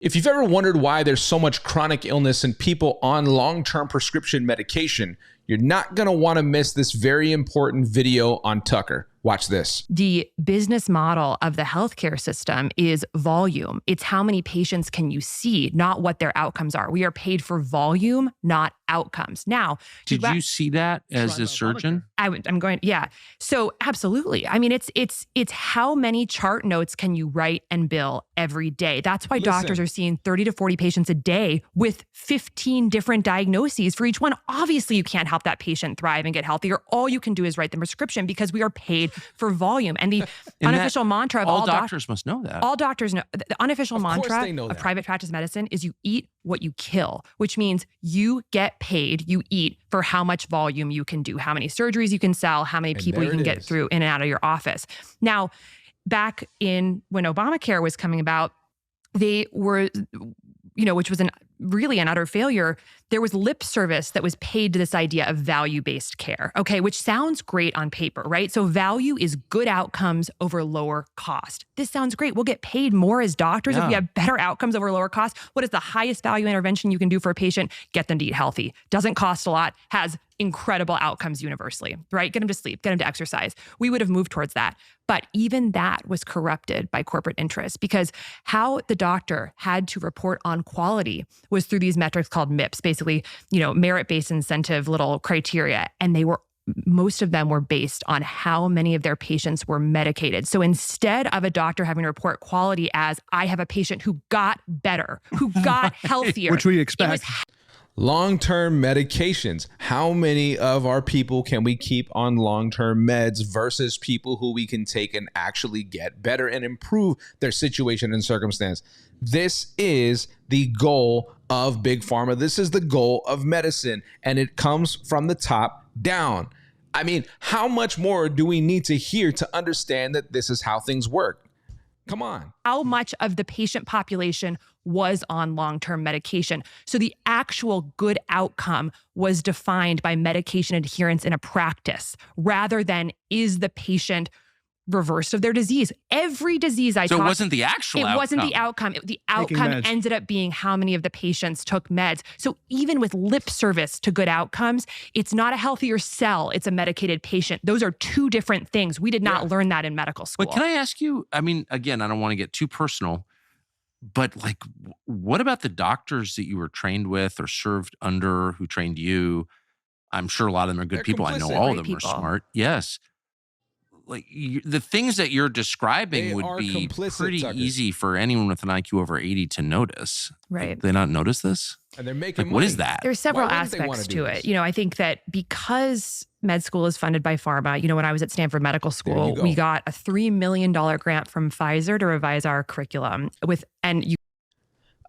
If you've ever wondered why there's so much chronic illness in people on long-term prescription medication, you're not going to want to miss this very important video on Tucker. Watch this. The business model of the healthcare system is volume. It's how many patients can you see, not what their outcomes are. We are paid for volume, not outcomes. Now, did you see that as a surgeon? I'm going, yeah. So absolutely. I mean, it's how many chart notes can you write and bill every day? That's why doctors are seeing 30 to 40 patients a day with 15 different diagnoses for each one. Obviously, you can't help that patient thrive and get healthier. All you can do is write the prescription because we are paid for volume. And the unofficial mantra of all doctors must know that. All doctors know. The unofficial mantra of private practice medicine is you eat what you kill, which means you get paid, you eat for how much volume you can do, how many surgeries you can sell, how many people you can get through in and out of your office. Now, back in when Obamacare was coming about, they were, which was really an utter failure. There was lip service that was paid to this idea of value-based care, okay, which sounds great on paper, right? So value is good outcomes over lower cost. This sounds great. We'll get paid more as doctors if we have better outcomes over lower cost. What is the highest value intervention you can do for a patient? Get them to eat healthy. Doesn't cost a lot, has incredible outcomes universally, right? Get them to sleep, get them to exercise. We would have moved towards that. But even that was corrupted by corporate interests because how the doctor had to report on quality was through these metrics called MIPS, basically, merit-based incentive little criteria. And most of them were based on how many of their patients were medicated. So instead of a doctor having to report quality as, I have a patient who got better, who got healthier. Which we expect. Long-term medications. How many of our people can we keep on long-term meds versus people who we can take and actually get better and improve their situation and circumstance? This is the goal of Big Pharma. This is the goal of medicine, and it comes from the top down. I mean, how much more do we need to hear to understand that this is how things work? Come on. How much of the patient population was on long-term medication? So the actual good outcome was defined by medication adherence in a practice rather than is the patient reversed of their disease. Every disease I talked... So it wasn't the actual outcome. It wasn't the outcome. The outcome ended up being how many of the patients took meds. So even with lip service to good outcomes, it's not a healthier cell, it's a medicated patient. Those are two different things. We did not learn that in medical school. But can I ask you, I mean, again, I don't want to get too personal, but what about the doctors that you were trained with or served under who trained you? I'm sure a lot of them are good people. I know all of them are smart. Yes. The things that you're describing would be pretty easy for anyone with an IQ over 80 to notice. Right. Did they not notice this? And they're making money. What is that? There's several aspects to it. I think that because med school is funded by pharma, when I was at Stanford Medical School, we got a $3 million grant from Pfizer to revise our curriculum a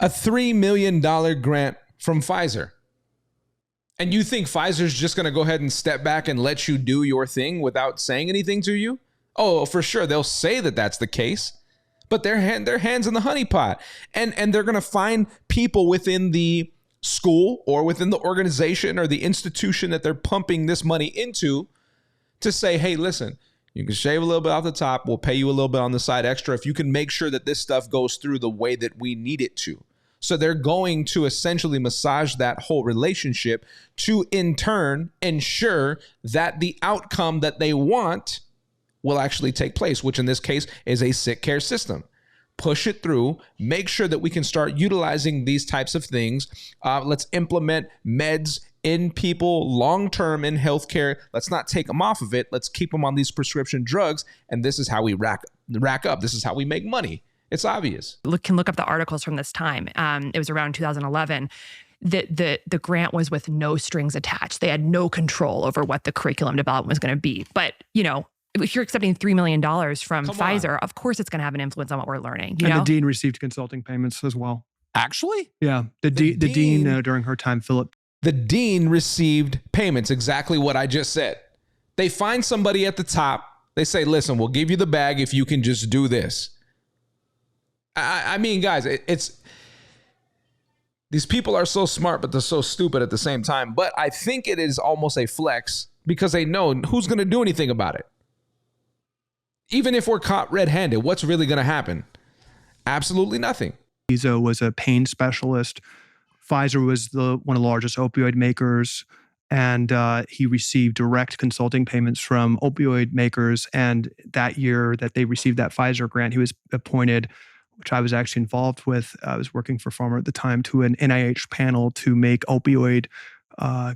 $3 million grant from Pfizer. And you think Pfizer's just going to go ahead and step back and let you do your thing without saying anything to you? Oh, for sure. They'll say that that's the case, but their hands in the honeypot. And they're going to find people within the school or within the organization or the institution that they're pumping this money into to say, hey, listen, you can shave a little bit off the top. We'll pay you a little bit on the side extra if you can make sure that this stuff goes through the way that we need it to. So they're going to essentially massage that whole relationship to, in turn, ensure that the outcome that they want will actually take place, which in this case is a sick care system. Push it through, make sure that we can start utilizing these types of things. Let's implement meds in people long-term in healthcare. Let's not take them off of it. Let's keep them on these prescription drugs. And this is how we rack up. This is how we make money. It's obvious. Can look up the articles from this time. It was around 2011. The grant was with no strings attached. They had no control over what the curriculum development was going to be. But, if you're accepting $3 million from Pfizer, of course it's going to have an influence on what we're learning. And the dean received consulting payments as well. Actually? Yeah. The dean during her time, Philip. The dean received payments, exactly what I just said. They find somebody at the top. They say, listen, we'll give you the bag if you can just do this. I mean, guys, these people are so smart, but they're so stupid at the same time. But I think it is almost a flex because they know who's going to do anything about it. Even if we're caught red-handed, what's really going to happen? Absolutely nothing. Izo was a pain specialist. Pfizer was one of the largest opioid makers, and he received direct consulting payments from opioid makers. And that year that they received that Pfizer grant, he was appointed, which I was actually involved with. I was working for Pharma at the time, to an NIH panel to make opioid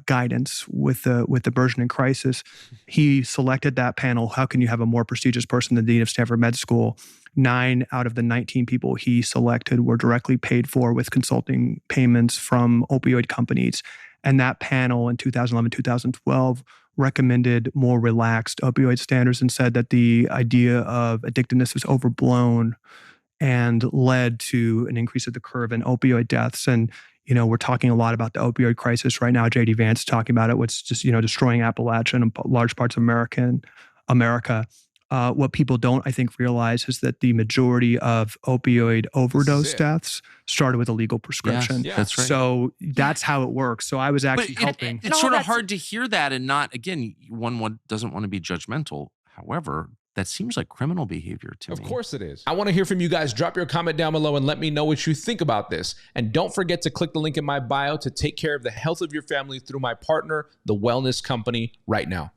guidance with the burgeoning crisis. He selected that panel. How can you have a more prestigious person than the Dean of Stanford Med School? 9 out of the 19 people he selected were directly paid for with consulting payments from opioid companies. And that panel in 2011, 2012 recommended more relaxed opioid standards and said that the idea of addictiveness was overblown and led to an increase of the curve in opioid deaths. And, we're talking a lot about the opioid crisis right now. J.D. Vance is talking about it, which is just, destroying Appalachia and large parts of America. What people don't, I think, realize is that the majority of opioid overdose deaths started with a legal prescription. Yes, that's right. So that's how it works. So I was actually helping. It's sort of hard to hear that and not, again, one doesn't want to be judgmental. However, that seems like criminal behavior to me. Of course it is. I want to hear from you guys. Drop your comment down below and let me know what you think about this. And don't forget to click the link in my bio to take care of the health of your family through my partner, the Wellness Company, right now.